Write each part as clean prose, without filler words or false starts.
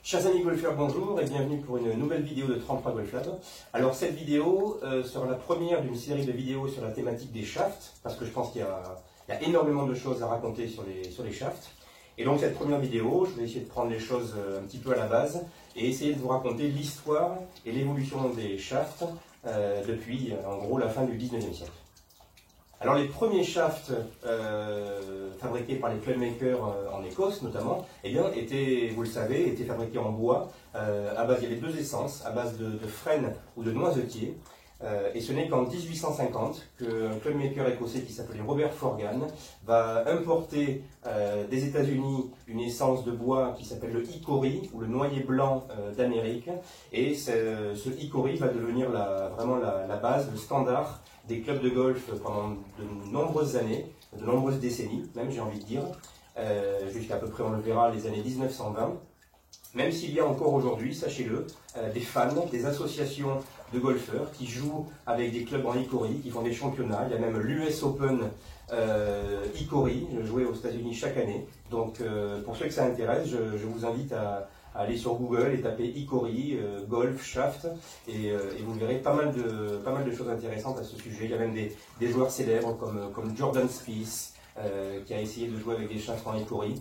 Chers amis golfeurs, bonjour et bienvenue pour une nouvelle vidéo de 33 Golf Lab. Alors cette vidéo sera la première d'une série de vidéos sur la thématique des shafts, parce que je pense qu'il y a énormément de choses à raconter sur les shafts. Et donc cette première vidéo, je vais essayer de prendre les choses un petit peu à la base et essayer de vous raconter l'histoire et l'évolution des shafts depuis en gros la fin du 19e siècle. Alors les premiers shafts fabriqués par les clubmakers en Écosse notamment, eh bien, étaient, vous le savez, étaient fabriqués en bois à base, il y avait deux essences, à base de frêne ou de noisetier. Et ce n'est qu'en 1850 qu'un clubmaker écossais qui s'appelait Robert Forgan va importer des États-Unis une essence de bois qui s'appelle le hickory ou le noyer blanc d'Amérique. Et ce hickory va devenir vraiment la base, le standard des clubs de golf pendant de nombreuses années, de nombreuses décennies, même j'ai envie de dire, jusqu'à peu près, on le verra, les années 1920. Même s'il y a encore aujourd'hui, sachez-le, des fans, des associations de golfeurs qui jouent avec des clubs en hickory, qui font des championnats. Il y a même l'US Open hickory, joué aux États-Unis chaque année. Donc pour ceux que ça intéresse, je vous invite à aller sur Google et taper hickory, golf, shaft, et vous verrez pas mal de choses intéressantes à ce sujet. Il y a même des joueurs célèbres comme Jordan Spieth, qui a essayé de jouer avec des shafts en hickory,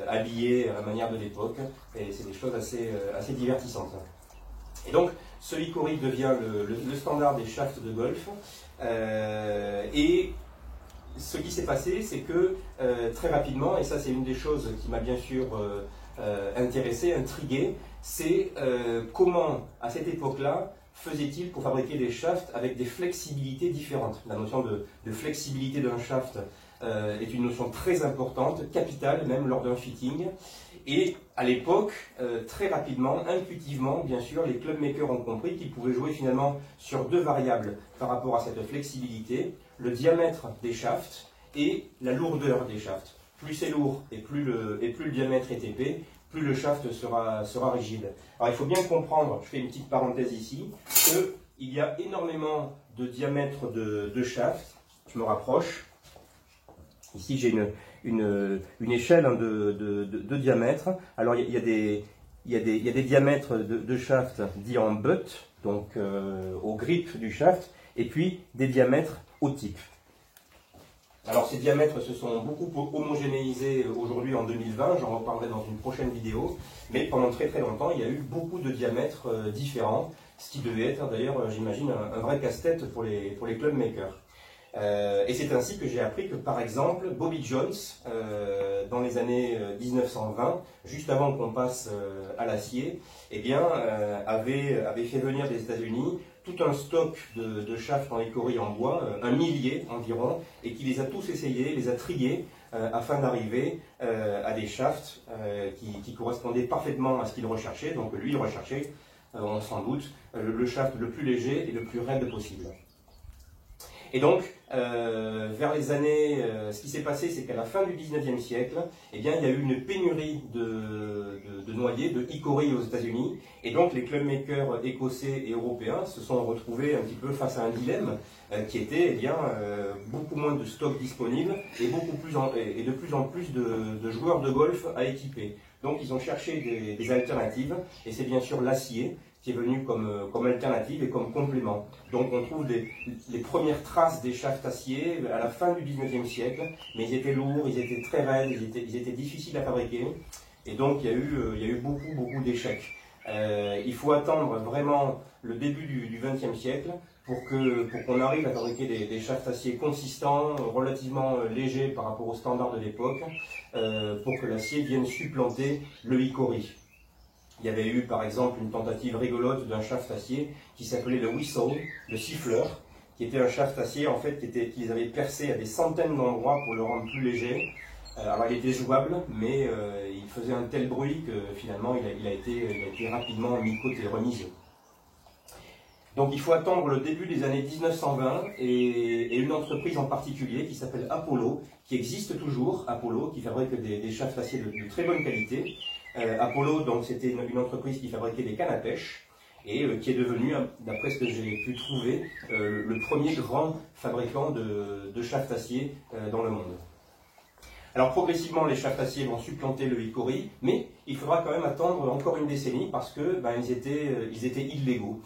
habillés à la manière de l'époque, et c'est des choses assez divertissantes. Et donc, ce hickory devient le standard des shafts de golf, et ce qui s'est passé, c'est que très rapidement, et ça c'est une des choses qui m'a bien sûr intéressé, intrigué, c'est comment, à cette époque-là, faisait-il pour fabriquer des shafts avec des flexibilités différentes. La notion de flexibilité d'un shaft est une notion très importante, capitale même lors d'un fitting. Et à l'époque, très rapidement, intuitivement, bien sûr, les clubmakers ont compris qu'ils pouvaient jouer finalement sur deux variables par rapport à cette flexibilité, le diamètre des shafts et la lourdeur des shafts. Plus c'est lourd et plus le diamètre est épais, plus le shaft sera rigide. Alors il faut bien comprendre, je fais une petite parenthèse ici, qu'il y a énormément de diamètres de shaft. Je me rapproche. Ici j'ai une échelle de diamètre. Alors il y a des diamètres de shaft dits en butt, donc au grip du shaft, et puis des diamètres au tip. Alors ces diamètres se sont beaucoup homogénéisés aujourd'hui en 2020, j'en reparlerai dans une prochaine vidéo, mais pendant très très longtemps il y a eu beaucoup de diamètres différents, ce qui devait être d'ailleurs, j'imagine, un vrai casse-tête pour les clubmakers. Et c'est ainsi que j'ai appris que par exemple Bobby Jones, dans les années 1920, juste avant qu'on passe à l'acier, eh bien, avait fait venir des États-Unis tout un stock de shafts en hickory en bois, un millier environ, et qui les a tous essayés, les a triés, afin d'arriver à des shafts qui correspondaient parfaitement à ce qu'il recherchait. Donc lui, il recherchait, on s'en doute, le shaft le plus léger et le plus raide possible. Et donc, vers les années, ce qui s'est passé, c'est qu'à la fin du 19e siècle, eh bien, il y a eu une pénurie de noyers, de hickory aux États-Unis, et donc les clubmakers écossais et européens se sont retrouvés un petit peu face à un dilemme qui était, eh bien, beaucoup moins de stock disponible et de plus en plus de joueurs de golf à équiper. Donc, ils ont cherché des alternatives, et c'est bien sûr l'acier qui est venu comme alternative et comme complément. Donc on trouve les premières traces des shafts acier à la fin du 19e siècle, mais ils étaient lourds, ils étaient très raides, ils étaient difficiles à fabriquer, et donc il y a eu beaucoup d'échecs. Il faut attendre vraiment le début du 20e siècle pour qu'on arrive à fabriquer des shafts acier consistants, relativement légers par rapport aux standards de l'époque, pour que l'acier vienne supplanter le hickory. Il y avait eu par exemple une tentative rigolote d'un shaft acier qui s'appelait le whistle, le siffleur, qui était un shaft acier en fait qu'ils avaient percé à des centaines d'endroits pour le rendre plus léger. Alors il était jouable, mais il faisait un tel bruit que finalement il a été rapidement mis de côté, remisé. Donc il faut attendre le début des années 1920 et une entreprise en particulier qui s'appelle Apollo, qui existe toujours, Apollo, qui fabrique des shafts acier de très bonne qualité. Apollo, donc c'était une entreprise qui fabriquait des cannes à pêche et qui est devenue, d'après ce que j'ai pu trouver, le premier grand fabricant de shafts acier dans le monde. Alors progressivement, les shafts acier vont supplanter le hickory, mais il faudra quand même attendre encore une décennie parce que ils étaient illégaux.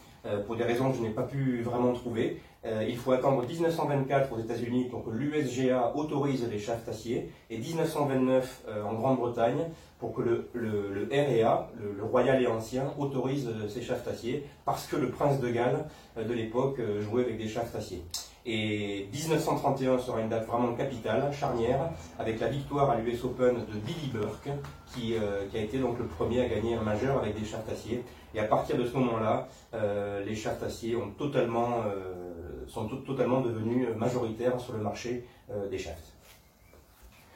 Pour des raisons que je n'ai pas pu vraiment trouver. Il faut attendre 1924 aux États-Unis pour que l'USGA autorise les shafts acier et 1929 en Grande-Bretagne pour que le REA, le Royal et Ancien, autorise ces shafts acier parce que le prince de Galles de l'époque jouait avec des shafts acier. Et 1931 sera une date vraiment capitale, charnière, avec la victoire à l'US Open de Billy Burke, qui a été donc le premier à gagner un majeur avec des shafts acier. Et à partir de ce moment-là, les shafts acier sont totalement devenus majoritaires sur le marché des shafts.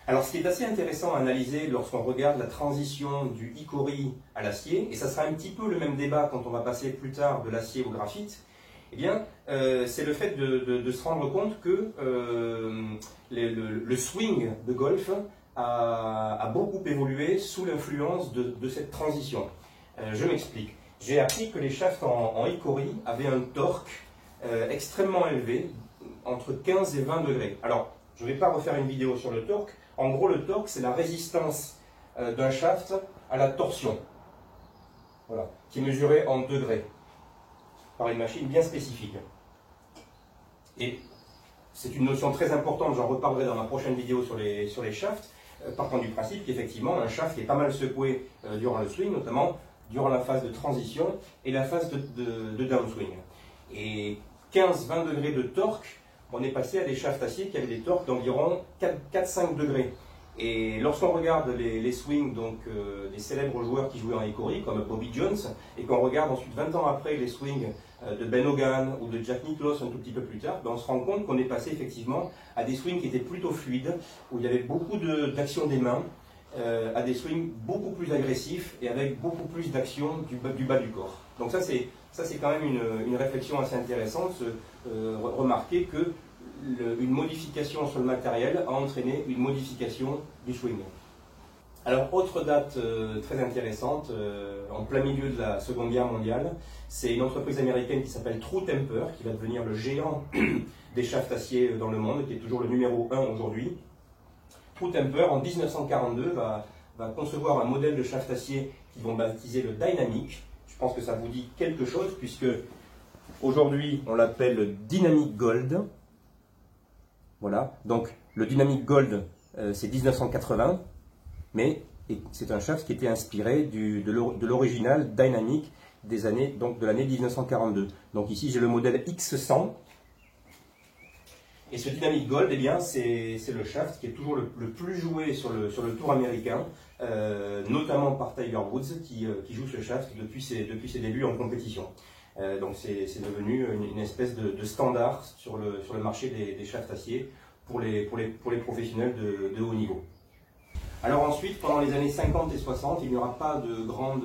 Alors ce qui est assez intéressant à analyser lorsqu'on regarde la transition du hickory à l'acier, et ça sera un petit peu le même débat quand on va passer plus tard de l'acier au graphite, eh bien, c'est le fait de se rendre compte que le swing de golf a beaucoup évolué sous l'influence de cette transition. Je m'explique. J'ai appris que les shafts en hickory avaient un torque extrêmement élevé, entre 15 et 20 degrés. Alors, je ne vais pas refaire une vidéo sur le torque. En gros, le torque, c'est la résistance d'un shaft à la torsion, voilà, qui est mesurée en degrés par une machine bien spécifique. Et c'est une notion très importante, j'en reparlerai dans ma prochaine vidéo sur les shafts, partant du principe qu'effectivement, un shaft est pas mal secoué durant le swing, notamment durant la phase de transition et la phase de downswing. Et 15-20 degrés de torque, on est passé à des shafts acier qui avaient des torques d'environ 4-5 degrés. Et lorsqu'on regarde les swings des célèbres joueurs qui jouaient en hickory, comme Bobby Jones, et qu'on regarde ensuite 20 ans après les swings de Ben Hogan ou de Jack Nicklaus un tout petit peu plus tard, on se rend compte qu'on est passé effectivement à des swings qui étaient plutôt fluides, où il y avait beaucoup d'action des mains, à des swings beaucoup plus agressifs et avec beaucoup plus d'action du bas du corps. Donc ça c'est quand même une réflexion assez intéressante, remarquer que une modification sur le matériel a entraîné une modification du swing. Alors, autre date très intéressante, en plein milieu de la Seconde Guerre mondiale, c'est une entreprise américaine qui s'appelle True Temper, qui va devenir le géant des shafts acier dans le monde, qui est toujours le numéro 1 aujourd'hui. True Temper, en 1942, va concevoir un modèle de shaft acier qu'ils vont baptiser le Dynamic. Je pense que ça vous dit quelque chose, puisque aujourd'hui, on l'appelle le Dynamic Gold. Voilà, donc le Dynamic Gold, c'est 1980, mais c'est un shaft qui était inspiré de l'original Dynamic de l'année 1942. Donc ici, j'ai le modèle X100. Et ce Dynamic Gold, eh bien, c'est le shaft qui est toujours le plus joué sur le tour américain, notamment par Tiger Woods, qui joue ce shaft depuis ses débuts en compétition. Donc c'est devenu une espèce de standard sur le marché des shafts acier pour les professionnels de haut niveau. Alors ensuite, pendant les années 50 et 60, il n'y aura pas de grande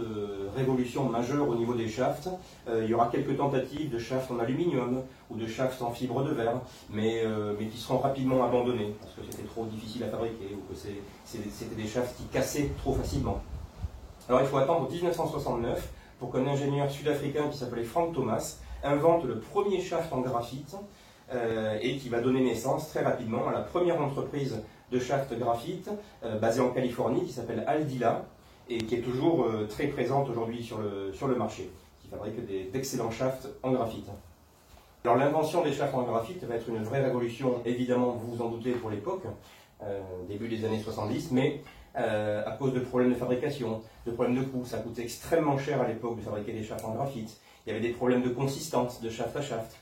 révolution majeure au niveau des shafts. Il y aura quelques tentatives de shafts en aluminium ou de shafts en fibre de verre, mais qui seront rapidement abandonnés parce que c'était trop difficile à fabriquer ou que c'était des shafts qui cassaient trop facilement. Alors il faut attendre 1969 pour qu'un ingénieur sud-africain qui s'appelait Frank Thomas invente le premier shaft en graphite et qui va donner naissance très rapidement à la première entreprise de shaft graphite basée en Californie qui s'appelle Aldila et qui est toujours très présente aujourd'hui sur le marché, qui fabrique d'excellents shafts en graphite. Alors l'invention des shafts en graphite va être une vraie révolution, évidemment, vous vous en doutez, pour l'époque, début des années 70, mais à cause de problèmes de fabrication, de problèmes de coût. Ça coûtait extrêmement cher à l'époque de fabriquer des shafts en graphite. Il y avait des problèmes de consistance de shaft à shaft.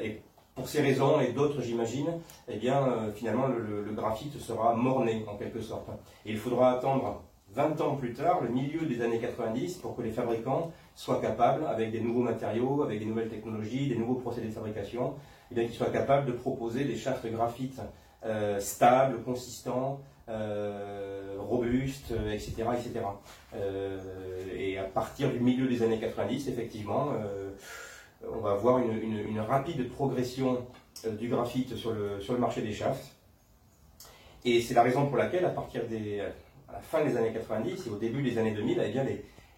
Et pour ces raisons et d'autres, j'imagine, eh bien, finalement, le graphite sera mort-né, en quelque sorte. Et il faudra attendre 20 ans plus tard, le milieu des années 90, pour que les fabricants soient capables, avec des nouveaux matériaux, avec des nouvelles technologies, des nouveaux procédés de fabrication, eh bien, qu'ils soient capables de proposer des shafts graphite stables, consistants, robustes, etc. etc. Et à partir du milieu des années 90, effectivement, on va avoir une rapide progression du graphite sur le marché des shafts. Et c'est la raison pour laquelle, à la fin des années 90 et au début des années 2000, eh bien,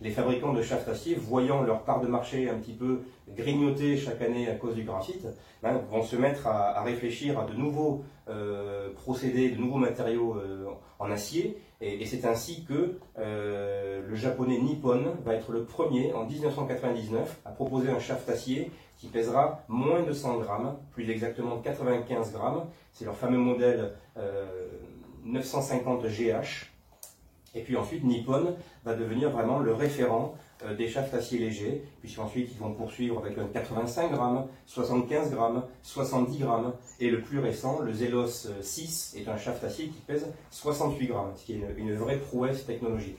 les fabricants de shafts acier, voyant leur part de marché un petit peu grignoter chaque année à cause du graphite, vont se mettre à réfléchir à de nouveaux procédés, de nouveaux matériaux en acier. Et c'est ainsi que le japonais Nippon va être le premier, en 1999, à proposer un shaft acier qui pèsera moins de 100 grammes, plus exactement 95 grammes. C'est leur fameux modèle 950 GH. Et puis ensuite, Nippon va devenir vraiment le référent des shafts acier légers, puisqu'ensuite ils vont poursuivre avec un 85 grammes, 75 grammes, 70 grammes, et le plus récent, le Zelos 6, est un shaft acier qui pèse 68 grammes, ce qui est une vraie prouesse technologique.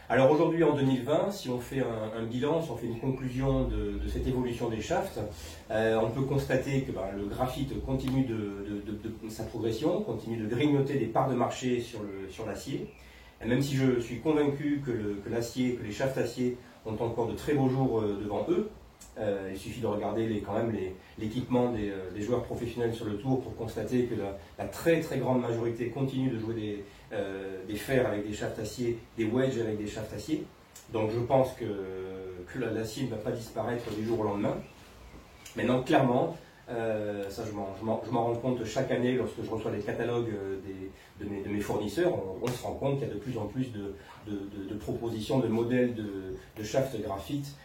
Alors aujourd'hui, en 2020, si on fait un bilan, si on fait une conclusion de cette évolution des shafts, on peut constater que le graphite continue de sa progression, continue de grignoter des parts de marché sur l'acier. Même si je suis convaincu que l'acier, que les shafts acier ont encore de très beaux jours devant eux, il suffit de regarder quand même l'équipement des joueurs professionnels sur le tour pour constater que la très très grande majorité continue de jouer des fers avec des shafts acier, des wedges avec des shafts acier. Donc je pense que l'acier ne va pas disparaître du jour au lendemain. Maintenant, clairement, ça je m'en rends compte chaque année lorsque je reçois des catalogues de mes fournisseurs, on se rend compte qu'il y a de plus en plus de propositions, de modèles de shafts graphite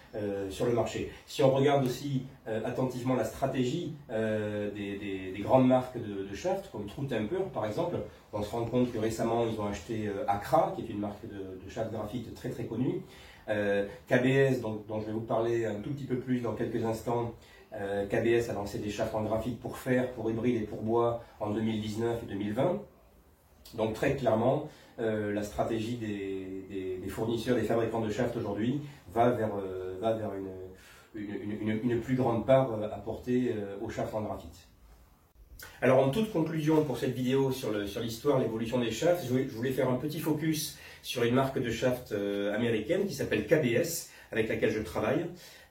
sur le marché. Si on regarde aussi attentivement la stratégie des grandes marques de shafts, comme True Temper par exemple, on se rend compte que récemment ils ont acheté Accra, qui est une marque de shaft graphite très très connue, KBS, dont je vais vous parler un tout petit peu plus dans quelques instants. KBS a lancé des shafts en graphite pour fer, pour hybride et pour bois en 2019 et 2020. Donc très clairement, la stratégie des fournisseurs, des fabricants de shafts aujourd'hui va vers une plus grande part apportée aux shafts en graphite. Alors en toute conclusion pour cette vidéo sur l'histoire, l'évolution des shafts, je voulais faire un petit focus sur une marque de shafts américaine qui s'appelle KBS, avec laquelle je travaille.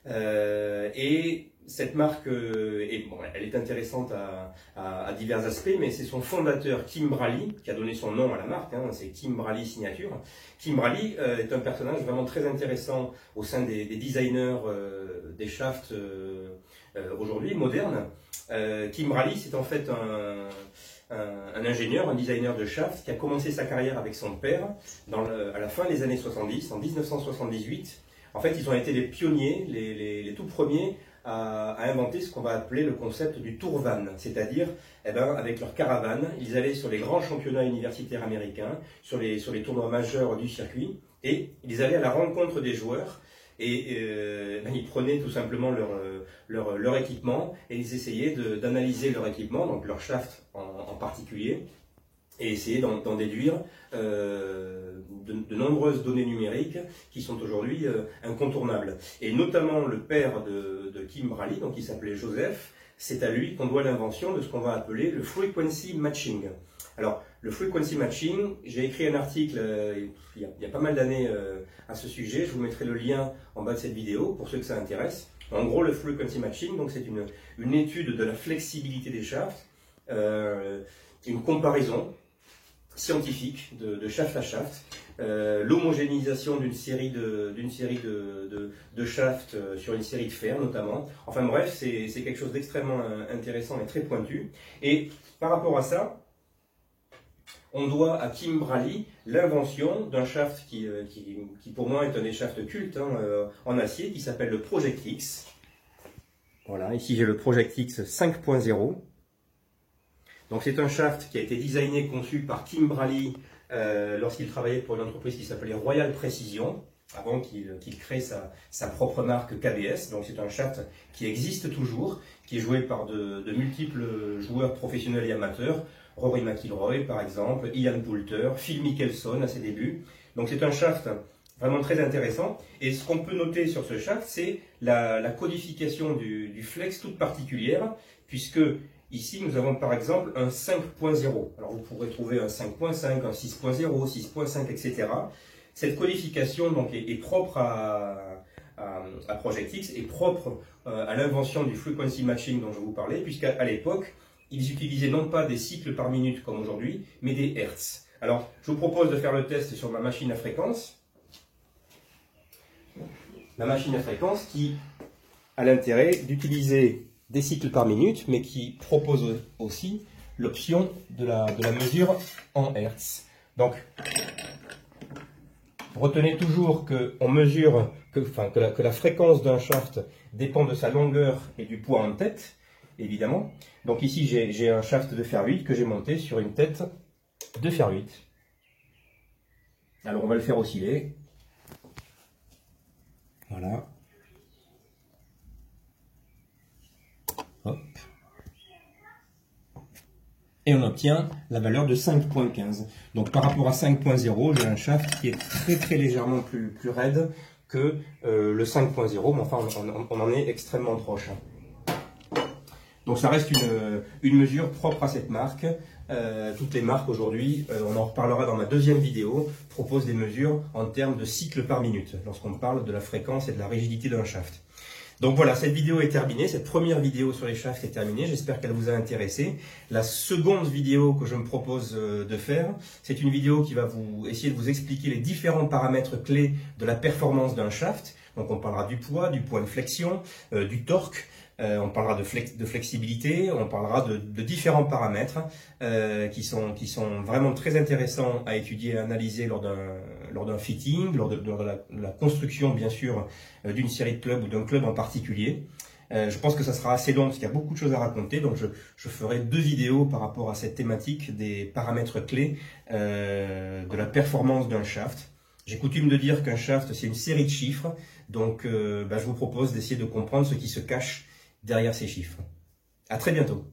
Et cette marque, elle est intéressante à divers aspects, mais c'est son fondateur Kim Brally qui a donné son nom à la marque, c'est Kim Brally Signature. Kim Brally est un personnage vraiment très intéressant au sein des designers des shafts aujourd'hui, modernes. Kim Brally, c'est en fait un ingénieur, un designer de shafts qui a commencé sa carrière avec son père à la fin des années 70, en 1978. En fait, ils ont été les pionniers, les tout premiers à inventer ce qu'on va appeler le concept du tour van, c'est-à-dire, avec leur caravane, ils allaient sur les grands championnats universitaires américains, sur les tournois majeurs du circuit, et ils allaient à la rencontre des joueurs, et ils prenaient tout simplement leur équipement, et ils essayaient d'analyser leur équipement, donc leur shaft en particulier, et essayer d'en déduire de nombreuses données numériques qui sont aujourd'hui incontournables. Et notamment le père de Kim Brally, donc qui s'appelait Joseph, c'est à lui qu'on doit l'invention de ce qu'on va appeler le frequency matching. Alors, le frequency matching, j'ai écrit un article il y a pas mal d'années à ce sujet, je vous mettrai le lien en bas de cette vidéo pour ceux que ça intéresse. En gros, le frequency matching, donc c'est une étude de la flexibilité des shafts, une comparaison scientifique de shaft à shaft, l'homogénéisation d'une série de shafts sur une série de fers notamment. Enfin bref, c'est quelque chose d'extrêmement intéressant et très pointu. Et par rapport à ça, on doit à Kim Brally l'invention d'un shaft qui pour moi est un des shafts cultes en acier, qui s'appelle le Project X. Voilà, ici j'ai le Project X 5.0. Donc c'est un shaft qui a été designé, conçu par Kim Brally lorsqu'il travaillait pour une entreprise qui s'appelait Royal Precision, avant qu'il crée sa propre marque KBS. Donc c'est un shaft qui existe toujours, qui est joué par de multiples joueurs professionnels et amateurs, Rory McIlroy par exemple, Ian Poulter, Phil Mickelson à ses débuts. Donc c'est un shaft vraiment très intéressant. Et ce qu'on peut noter sur ce shaft, c'est la codification du flex toute particulière, puisque ici, nous avons par exemple un 5.0. Alors, vous pourrez trouver un 5.5, un 6.0, 6.5, etc. Cette codification donc, est propre à Project X, est propre à l'invention du frequency matching dont je vous parlais, puisqu'à l'époque, ils utilisaient non pas des cycles par minute comme aujourd'hui, mais des hertz. Alors, je vous propose de faire le test sur ma machine à fréquence. ma machine à fréquence qui a l'intérêt d'utiliser des cycles par minute, mais qui propose aussi l'option de la mesure en Hertz. Donc, retenez toujours qu'on mesure que la fréquence d'un shaft dépend de sa longueur et du poids en tête, évidemment. Donc ici, j'ai un shaft de fer 8 que j'ai monté sur une tête de fer 8. Alors on va le faire osciller. Voilà. Hop. Et on obtient la valeur de 5.15. Donc par rapport à 5.0, j'ai un shaft qui est très légèrement plus raide que le 5.0, mais enfin on en est extrêmement proche. Donc ça reste une mesure propre à cette marque. Toutes les marques aujourd'hui, on en reparlera dans ma deuxième vidéo, proposent des mesures en termes de cycles par minute, lorsqu'on parle de la fréquence et de la rigidité d'un shaft. Donc voilà, cette vidéo est terminée, cette première vidéo sur les shafts est terminée, j'espère qu'elle vous a intéressé. La seconde vidéo que je me propose de faire, c'est une vidéo qui va essayer de vous expliquer les différents paramètres clés de la performance d'un shaft. Donc on parlera du poids de flexion, du torque, on parlera de flexibilité, on parlera de différents paramètres qui sont vraiment très intéressants à étudier et à analyser lors d'un fitting, lors de la construction bien sûr d'une série de clubs ou d'un club en particulier. Je pense que ça sera assez long parce qu'il y a beaucoup de choses à raconter, donc je ferai 2 vidéos par rapport à cette thématique des paramètres clés de la performance d'un shaft. J'ai coutume de dire qu'un shaft c'est une série de chiffres, donc je vous propose d'essayer de comprendre ce qui se cache derrière ces chiffres. À très bientôt.